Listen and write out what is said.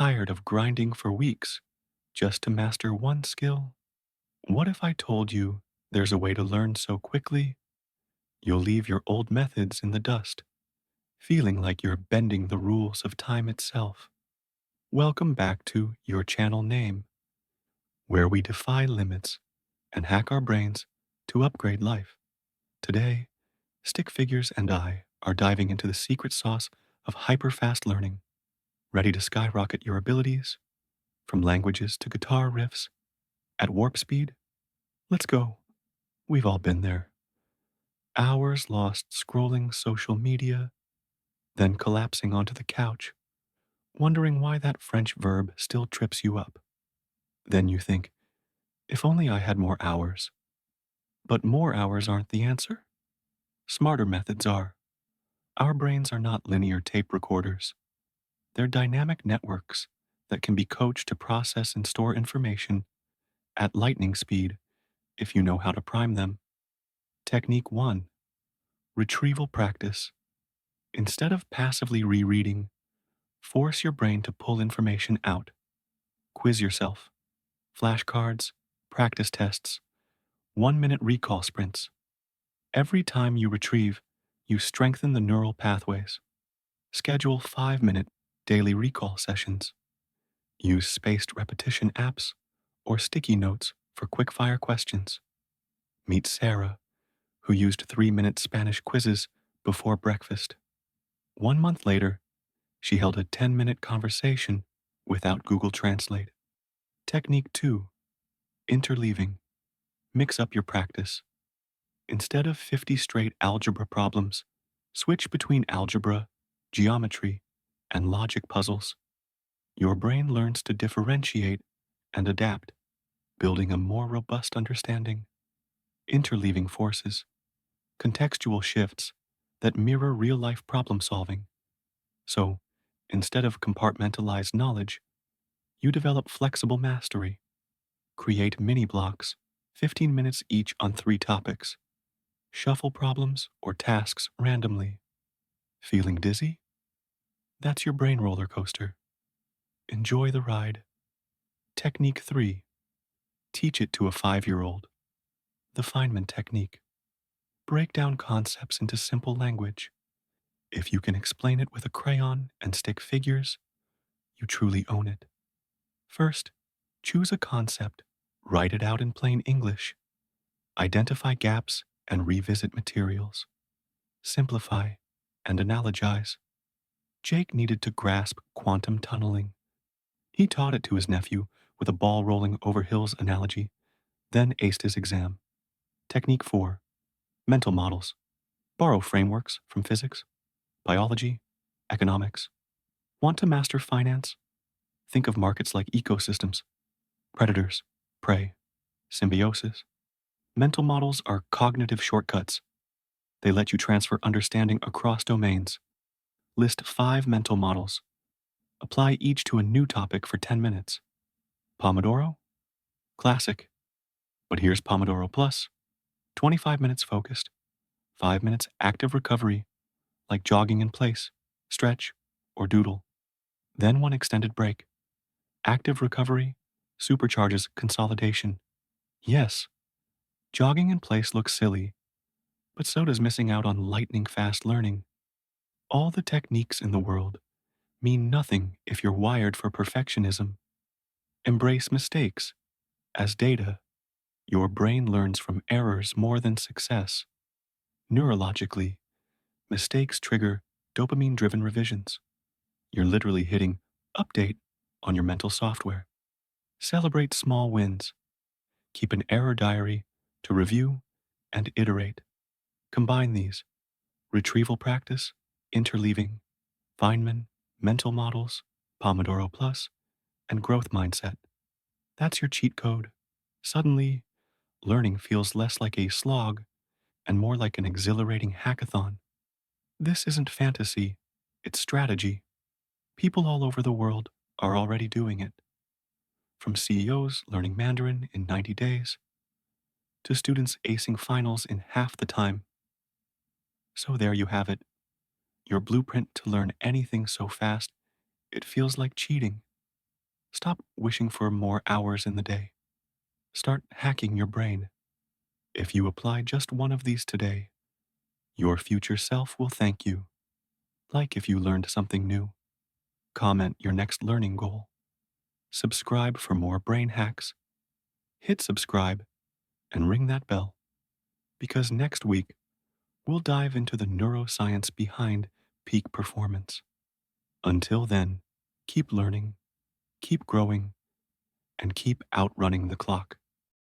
Tired of grinding for weeks just to master one skill? What if I told you there's a way to learn so quickly you'll leave your old methods in the dust, feeling like you're bending the rules of time itself? Welcome back to Your Channel Name, where we defy limits and hack our brains to upgrade life. Today, Stick Figures and I are diving into the secret sauce of hyper-fast learning, ready to skyrocket your abilities from languages to guitar riffs at warp speed. Let's go. We've all been there. Hours lost scrolling social media, then collapsing onto the couch, wondering why that French verb still trips you up. Then you think, if only I had more hours. But more hours aren't the answer. Smarter methods are. Our brains are not linear tape recorders. They're dynamic networks that can be coached to process and store information at lightning speed if you know how to prime them. Technique 1. Retrieval practice. Instead of passively rereading, force your brain to pull information out. Quiz yourself. Flashcards, practice tests, 1-minute recall sprints. Every time you retrieve, you strengthen the neural pathways. Schedule 5-minute daily recall sessions. Use spaced repetition apps or sticky notes for quick-fire questions. Meet Sarah, who used 3-minute Spanish quizzes before breakfast. 1 month later, she held a 10-minute conversation without Google Translate. Technique 2. Interleaving. Mix up your practice. Instead of 50 straight algebra problems, switch between algebra, geometry, and logic puzzles. Your brain learns to differentiate and adapt, building a more robust understanding. Interleaving forces, contextual shifts that mirror real-life problem solving. So, instead of compartmentalized knowledge, you develop flexible mastery. Create mini blocks, 15 minutes each on 3 topics. Shuffle problems or tasks randomly. Feeling dizzy? That's your brain roller coaster. Enjoy the ride. Technique 3. Teach it to a 5-year-old. The Feynman technique. Break down concepts into simple language. If you can explain it with a crayon and stick figures, you truly own it. First, choose a concept, write it out in plain English. Identify gaps and revisit materials. Simplify and analogize. Jake needed to grasp quantum tunneling. He taught it to his nephew with a ball rolling over hills analogy, then aced his exam. Technique 4. Mental models. Borrow frameworks from physics, biology, economics. Want to master finance? Think of markets like ecosystems, predators, prey, symbiosis. Mental models are cognitive shortcuts. They let you transfer understanding across domains. List 5 mental models. Apply each to a new topic for 10 minutes. Pomodoro? Classic. But here's Pomodoro Plus. 25 minutes focused, 5 minutes active recovery, like jogging in place, stretch, or doodle. Then one extended break. Active recovery supercharges consolidation. Yes, jogging in place looks silly, but so does missing out on lightning fast learning. All the techniques in the world mean nothing if you're wired for perfectionism. Embrace mistakes. As data, your brain learns from errors more than success. Neurologically, mistakes trigger dopamine-driven revisions. You're literally hitting update on your mental software. Celebrate small wins. Keep an error diary to review and iterate. Combine these: retrieval practice, interleaving, Feynman, mental models, Pomodoro Plus, and growth mindset. That's your cheat code. Suddenly, learning feels less like a slog and more like an exhilarating hackathon. This isn't fantasy, it's strategy. People all over the world are already doing it. From CEOs learning Mandarin in 90 days to students acing finals in half the time. So there you have it, your blueprint to learn anything so fast it feels like cheating. Stop wishing for more hours in the day. Start hacking your brain. If you apply just one of these today, your future self will thank you. Like if you learned something new. Comment your next learning goal. Subscribe for more brain hacks. Hit subscribe and ring that bell because next week we'll dive into the neuroscience behind peak performance. Until then, keep learning, keep growing, and keep outrunning the clock.